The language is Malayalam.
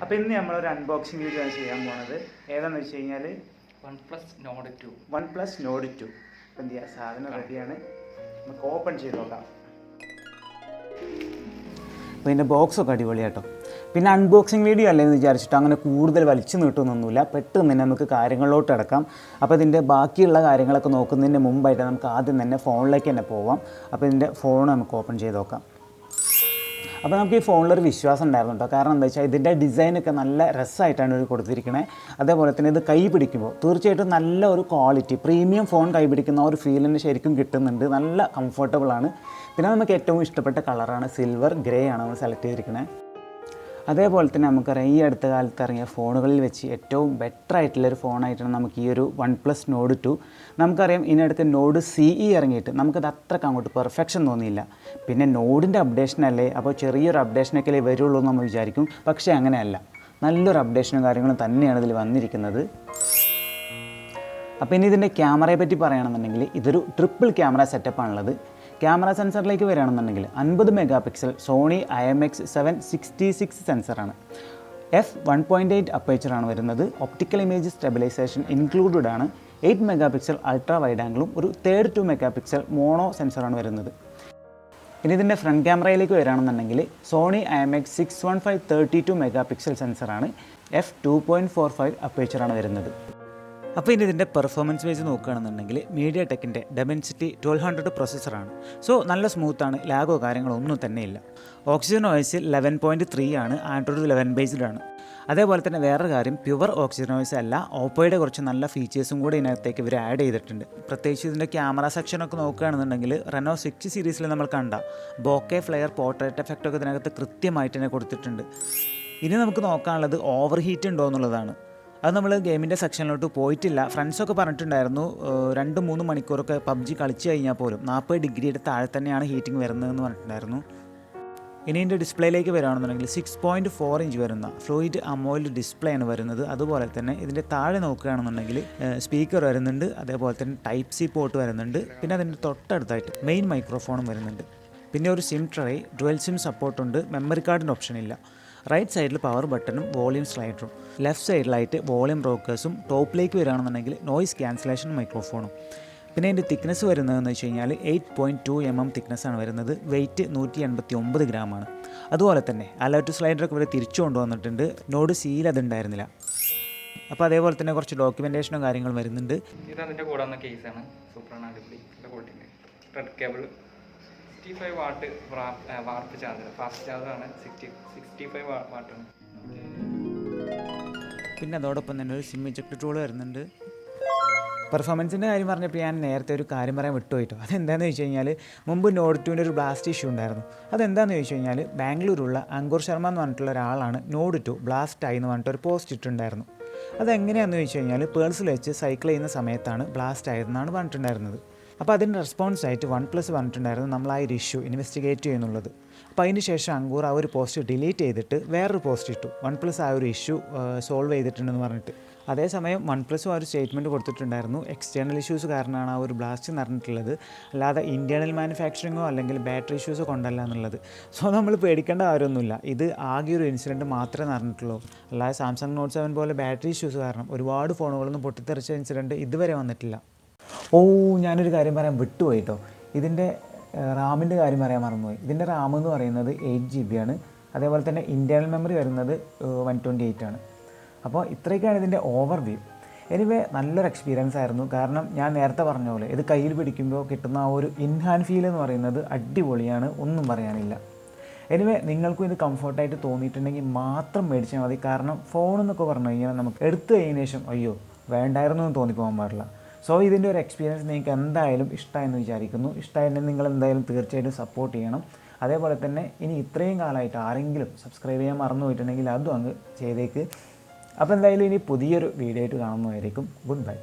അപ്പോൾ ഇന്ന് നമ്മളൊരു അൺബോക്സിംഗ് വീഡിയോ ആണ് ചെയ്യാൻ പോകുന്നത്. ഏതാണെന്ന് വെച്ച് കഴിഞ്ഞാൽ OnePlus Nord 2. അപ്പം എന്ത് ചെയ്യുക, സാധനം റെഡിയാണ്, നമുക്ക് ഓപ്പൺ ചെയ്ത് നോക്കാം. അപ്പോൾ ഇതിൻ്റെ ബോക്സൊക്കെ അടിപൊളിയാട്ടോ. പിന്നെ അൺബോക്സിംഗ് വീഡിയോ അല്ലെന്ന് വിചാരിച്ചിട്ട് അങ്ങനെ കൂടുതൽ വലിച്ചു നീട്ടുന്നൊന്നുമില്ല, പെട്ടെന്ന് തന്നെ നമുക്ക് കാര്യങ്ങളിലോട്ട് കിടക്കാം. അപ്പോൾ ഇതിൻ്റെ ബാക്കിയുള്ള കാര്യങ്ങളൊക്കെ നോക്കുന്നതിന് മുമ്പായിട്ട് നമുക്ക് ആദ്യം തന്നെ ഫോണിലേക്ക് തന്നെ പോവാം. അപ്പോൾ ഇതിൻ്റെ ഫോൺ നമുക്ക് ഓപ്പൺ ചെയ്ത് നോക്കാം. അപ്പോൾ നമുക്ക് ഈ ഫോണിലൊരു വിശ്വാസം ഉണ്ടായിരുന്നു കേട്ടോ. കാരണം എന്താ വെച്ചാൽ ഇതിൻ്റെ ഡിസൈനൊക്കെ നല്ല രസമായിട്ടാണ് ഇത് കൊടുത്തിരിക്കുന്നത്. അതേപോലെ തന്നെ ഇത് കൈ പിടിക്കുമ്പോൾ തീർച്ചയായിട്ടും നല്ല ഒരു ക്വാളിറ്റി, പ്രീമിയം ഫോൺ കൈ പിടിക്കുന്ന ഒരു ഫീലിന് ശരിക്കും കിട്ടുന്നുണ്ട്. നല്ല കംഫർട്ടബിളാണ്. പിന്നെ നമുക്ക് ഏറ്റവും ഇഷ്ടപ്പെട്ട കളറാണ് സിൽവർ ഗ്രേ ആണ് നമ്മൾ സെലക്ട് ചെയ്തിരിക്കുന്നത്. അതേപോലെ തന്നെ നമുക്കറിയാം, ഈ അടുത്ത കാലത്ത് ഇറങ്ങിയ ഫോണുകളിൽ വെച്ച് ഏറ്റവും ബെറ്റർ ആയിട്ടുള്ളൊരു ഫോണായിട്ടാണ് നമുക്ക് ഈ ഒരു OnePlus Nord 2. നമുക്കറിയാം ഇതിനടുത്ത് Nord CE ഇറങ്ങിയിട്ട് നമുക്കത് അത്രയ്ക്ക് അങ്ങോട്ട് പെർഫെക്ഷൻ തോന്നിയില്ല. പിന്നെ നോഡിൻ്റെ അപ്ഡേഷനല്ലേ, അപ്പോൾ ചെറിയൊരു അപ്ഡേഷനൊക്കെ വരുള്ളൂ എന്ന് നമ്മൾ വിചാരിക്കും. പക്ഷേ അങ്ങനെയല്ല, നല്ലൊരു അപ്ഡേഷനും കാര്യങ്ങളും തന്നെയാണ് ഇതിൽ വന്നിരിക്കുന്നത്. അപ്പോൾ ഇനി ഇതിൻ്റെ ക്യാമറയെ പറ്റി പറയുകയാണെന്നുണ്ടെങ്കിൽ ഇതൊരു ട്രിപ്പിൾ ക്യാമറ സെറ്റപ്പാണുള്ളത്. ക്യാമറ സെൻസറിലേക്ക് വരികയാണെന്നുണ്ടെങ്കിൽ 50 മെഗാ പിക്സൽ സോണി IMX766 സെൻസറാണ്. f1.8 അപ്പേച്ചറാണ് വരുന്നത്. ഒപ്റ്റിക്കൽ ഇമേജ് സ്റ്റെബിലൈസേഷൻ ഇൻക്ലൂഡഡ് ആണ്. 8 മെഗാ പിക്സൽ അൾട്രാ വൈഡ് ആംഗിളും ഒരു 2 മെഗാ പിക്സൽ മോണോ സെൻസറാണ് വരുന്നത്. ഇനി ഇതിൻ്റെ ഫ്രണ്ട് ക്യാമറയിലേക്ക് വരികയാണെന്നുണ്ടെങ്കിൽ സോണി IMX615 32 മെഗാ പിക്സൽ സെൻസറാണ്. f2.45 അപ്പേച്ചറാണ് വരുന്നത്. അപ്പോൾ ഇനി ഇതിൻ്റെ പെർഫോമൻസ് വൈസ് നോക്കുകയാണെന്നുണ്ടെങ്കിൽ മീഡിയ ടെക്കിൻ്റെ ഡെമൻസിറ്റി 1200 പ്രോസസ്സറാണ്. സോ നല്ല സ്മൂത്താണ്, ലാഗോ കാര്യങ്ങളോ ഒന്നും തന്നെയില്ല. ഓക്സിജൻ OS 11.3 ആണ്, ആൻഡ്രോയിഡ് 11 ബേസ്ഡ് ആണ്. അതേപോലെ തന്നെ വേറൊരു കാര്യം, പ്യുവർ ഓക്സിജൻ OS അല്ല, ഓപ്പോയുടെ കുറച്ച് നല്ല ഫീച്ചേഴ്സും കൂടി ഇതിനകത്തേക്ക് ഇവർ ആഡ് ചെയ്തിട്ടുണ്ട്. പ്രത്യേകിച്ച് ഇതിൻ്റെ ക്യാമറ സെക്ഷനൊക്കെ നോക്കുകയാണെന്നുണ്ടെങ്കിൽ Reno 6 സീരീസിൽ നമ്മൾ കണ്ട ബോക്കെ ഫ്ലെയർ പോർട്രേറ്റ് എഫക്റ്റൊക്കെ ഇതിനകത്ത് കൃത്യമായിട്ട് തന്നെ കൊടുത്തിട്ടുണ്ട്. ഇനി നമുക്ക് നോക്കാനുള്ളത് ഓവർ ഹീറ്റ് ഉണ്ടോ എന്നുള്ളതാണ്. അത് നമ്മൾ ഗെയിമിൻ്റെ സെക്ഷനിലോട്ട് പോയിട്ടില്ല. ഫ്രണ്ട്സൊക്കെ പറഞ്ഞിട്ടുണ്ടായിരുന്നു 2-3 മണിക്കൂറൊക്കെ PUBG കളിച്ച് കഴിഞ്ഞാൽ പോലും 40 ഡിഗ്രിയുടെ താഴെ തന്നെയാണ് ഹീറ്റിംഗ് വരുന്നതെന്ന് പറഞ്ഞിട്ടുണ്ടായിരുന്നു. ഇനി ഇതിൻ്റെ ഡിസ്പ്ലേയിലേക്ക് വരികയാണെന്നുണ്ടെങ്കിൽ 6.4 ഇഞ്ച് വരുന്ന ഫ്ലൂയിഡ് അമോയിൽഡ് ഡിസ്പ്ലേ ആണ് വരുന്നത്. അതുപോലെ തന്നെ ഇതിൻ്റെ താഴെ നോക്കുകയാണെന്നുണ്ടെങ്കിൽ സ്പീക്കർ വരുന്നുണ്ട്, അതേപോലെ തന്നെ Type-C പോർട്ട് വരുന്നുണ്ട്. പിന്നെ അതിൻ്റെ തൊട്ടടുത്തായിട്ട് മെയിൻ മൈക്രോഫോണും വരുന്നുണ്ട്. പിന്നെ ഒരു സിം ട്രേ, ഡുവൽ സിം സപ്പോർട്ടുണ്ട്, മെമ്മറി കാർഡിൻ്റെ ഓപ്ഷൻ ഇല്ല. റൈറ്റ് സൈഡിൽ പവർ ബട്ടണും വോളിയം സ്ലൈഡറും, ലെഫ്റ്റ് സൈഡിലായിട്ട് വോളിയം റോക്കേഴ്സും, ടോപ്പിലേക്ക് വരികയാണെന്നുണ്ടെങ്കിൽ നോയിസ് ക്യാൻസലേഷൻ മൈക്രോഫോണും. പിന്നെ അതിൻ്റെ തിക്നെസ് വരുന്നതെന്ന് വെച്ച് കഴിഞ്ഞാൽ 8.2 mm തിക്നെസ്സാണ് വരുന്നത്. വെയിറ്റ് 189 ഗ്രാമാണ്. അതുപോലെ തന്നെ അലേർട്ട് സ്ലൈഡറൊക്കെ ഇവർ തിരിച്ചു കൊണ്ടുവന്നിട്ടുണ്ട്. Nord CE അതുണ്ടായിരുന്നില്ല. അപ്പോൾ അതേപോലെ തന്നെ കുറച്ച് ഡോക്യുമെൻറ്റേഷനും കാര്യങ്ങളും വരുന്നുണ്ട്. ഇത് അതിൻ്റെ കൂടെ വന്ന കേസാണ്, സൂപ്പറാണ്, അടിപൊളി, ക്വാളിറ്റി. റെഡ് കേബിൾ, 65 വാട്ട് വാർപ്പ് ചാർജർ, ഫാസ്റ്റ് ചാർജറാണ്, 65 വാട്ടാണ്. പിന്നെ അതോടൊപ്പം തന്നെ ഒരു സിം ഇജക്ട് ടൂൾ വരുന്നുണ്ട്. പെർഫോമൻസിൻ്റെ കാര്യം പറഞ്ഞപ്പോൾ ഞാൻ നേരത്തെ ഒരു കാര്യം പറയാൻ വിട്ടുപോയിട്ടോ. അതെന്താണെന്ന് ചോദിച്ചു കഴിഞ്ഞാൽ, മുമ്പ് Nord 2ൻ്റെ ഒരു ബ്ലാസ്റ്റ് ഇഷ്യൂ ഉണ്ടായിരുന്നു. അതെന്താണെന്ന് ചോദിച്ചു കഴിഞ്ഞാൽ, ബാംഗ്ലൂരുള്ള അങ്കുർ ശർമ്മ എന്ന് പറഞ്ഞിട്ടുള്ള ഒരാളാണ് Nord 2 ബ്ലാസ്റ്റ് ആയി എന്ന് പറഞ്ഞിട്ട് ഒരു പോസ്റ്റ് ഇട്ടിട്ടുണ്ടായിരുന്നു. അതെങ്ങനെയാണെന്ന് ചോദിച്ചു കഴിഞ്ഞാൽ, പേഴ്സിൽ വെച്ച് സൈക്കിൾ ചെയ്യുന്ന സമയത്താണ് ബ്ലാസ്റ്റ് ആയതെന്നാണ് പറഞ്ഞിട്ടുണ്ടായിരുന്നത്. അപ്പോൾ അതിൻ്റെ റെസ്പോൺസായിട്ട് OnePlus പറഞ്ഞിട്ടുണ്ടായിരുന്നു നമ്മൾ ആ ഒരു ഇഷ്യൂ ഇൻവെസ്റ്റിഗേറ്റ് ചെയ്യുന്നുള്ളത്. അപ്പോൾ അതിന് ശേഷം അങ്കൂർ ആ ഒരു പോസ്റ്റ് ഡിലീറ്റ് ചെയ്തിട്ട് വേറൊരു പോസ്റ്റ് ഇട്ടു, OnePlus ആ ഒരു ഇഷ്യൂ സോൾവ് ചെയ്തിട്ടുണ്ടെന്ന് പറഞ്ഞിട്ട്. അതേസമയം OnePlus ആ ഒരു സ്റ്റേറ്റ്മെൻറ്റ് കൊടുത്തിട്ടുണ്ടായിരുന്നു, എക്സ്റ്റേണൽ ഇഷ്യൂസ് കാരണമാണ് ആ ഒരു ബ്ലാസ്റ്റ് നടന്നിട്ടുള്ളത്, അല്ലാതെ ഇൻറ്റേർണൽ മാനുഫാക്ചറിങ്ങോ അല്ലെങ്കിൽ ബാറ്ററി ഇഷ്യൂസോ കൊണ്ടല്ല എന്നുള്ളത്. സോ നമ്മൾ പേടിക്കേണ്ട കാര്യമൊന്നുമില്ല. ഇത് ആകെ ഒരു ഇൻസിഡൻറ്റ് മാത്രമേ നടന്നിട്ടുള്ളൂ. അല്ലാതെ സാംസങ് Note 7 പോലെ ബാറ്ററി ഇഷ്യൂസ് കാരണം ഒരുപാട് ഫോണുകളൊന്നും പൊട്ടിത്തെറിച്ച ഇൻസിഡൻറ്റ് ഇതുവരെ വന്നിട്ടില്ല. ഞാനൊരു കാര്യം പറയാൻ വിട്ടുപോയിട്ടോ. ഇതിൻ്റെ റാമിൻ്റെ കാര്യം പറയാൻ മറന്നുപോയി. ഇതിൻ്റെ റാം എന്ന് പറയുന്നത് 8 GB ആണ്. അതേപോലെ തന്നെ ഇൻറ്റേർണൽ മെമ്മറി വരുന്നത് 128 ആണ്. അപ്പോൾ ഇത്രയൊക്കെയാണ് ഇതിൻ്റെ ഓവർവ്യൂ. എനിവേ നല്ലൊരു എക്സ്പീരിയൻസ് ആയിരുന്നു. കാരണം ഞാൻ നേരത്തെ പറഞ്ഞ പോലെ ഇത് കയ്യിൽ പിടിക്കുമ്പോൾ കിട്ടുന്ന ആ ഒരു ഇൻഹാൻഡ് ഫീൽ എന്ന് പറയുന്നത് അടിപൊളിയാണ്, ഒന്നും പറയാനില്ല. എനിവേ നിങ്ങൾക്കും ഇത് കംഫർട്ടായിട്ട് തോന്നിയിട്ടുണ്ടെങ്കിൽ മാത്രം മേടിച്ചാൽ മതി. കാരണം ഫോൺ എന്നൊക്കെ പറഞ്ഞു കഴിഞ്ഞാൽ നമുക്ക് എടുത്തു കഴിഞ്ഞതിന് ശേഷം അയ്യോ വേണ്ടായിരുന്നു എന്ന് തോന്നിപ്പോകാൻ പാടില്ല. സോ ഇതിൻ്റെ ഒരു എക്സ്പീരിയൻസ് നിങ്ങൾക്ക് എന്തായാലും ഇഷ്ടമായെന്ന് വിചാരിക്കുന്നു. ഇഷ്ടമായിട്ടുണ്ടെങ്കിൽ നിങ്ങൾ എന്തായാലും തീർച്ചയായിട്ടും സപ്പോർട്ട് ചെയ്യണം. അതേപോലെ തന്നെ ഇനി ഇത്രയും കാലമായിട്ട് ആരെങ്കിലും സബ്സ്ക്രൈബ് ചെയ്യാൻ മറന്നു പോയിട്ടുണ്ടെങ്കിൽ അതും അങ്ങ് ചെയ്തേക്ക്. അപ്പോൾ എന്തായാലും ഇനി പുതിയൊരു വീഡിയോ ആയിട്ട് കാണുന്നതായിരിക്കും. Good bye.